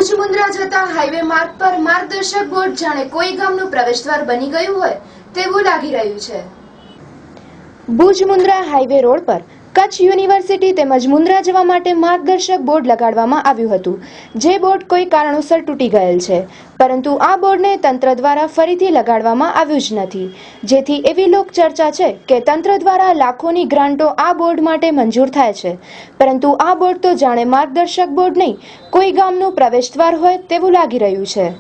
ભુજ મુન્દ્રા જતા હાઈવે માર્ગ પર માર્ગદર્શક બોર્ડ જાણે કોઈ ગામનું પ્રવેશદ્વાર બની ગયું હોય તેવું લાગી રહ્યું છે। ભુજ મુન્દ્રા હાઈવે રોડ પર કચ્છ યુનિવર્સિટી તેમજ મુન્દ્રા જવા માટે માર્ગદર્શક બોર્ડ લગાડવામાં આવ્યું હતું, જે બોર્ડ કોઈ કારણોસર તૂટી ગયેલ છે, પરંતુ આ બોર્ડને તંત્ર દ્વારા ફરીથી લગાડવામાં આવ્યું જ નથી, જેથી એવી લોક ચર્ચા છે કે તંત્ર દ્વારા લાખોની ગ્રાન્ટો આ બોર્ડ માટે મંજૂર થાય છે, પરંતુ આ બોર્ડ તો જાણે માર્ગદર્શક બોર્ડ નહીં કોઈ ગામનું પ્રવેશદ્વાર હોય તેવું લાગી રહ્યું છે।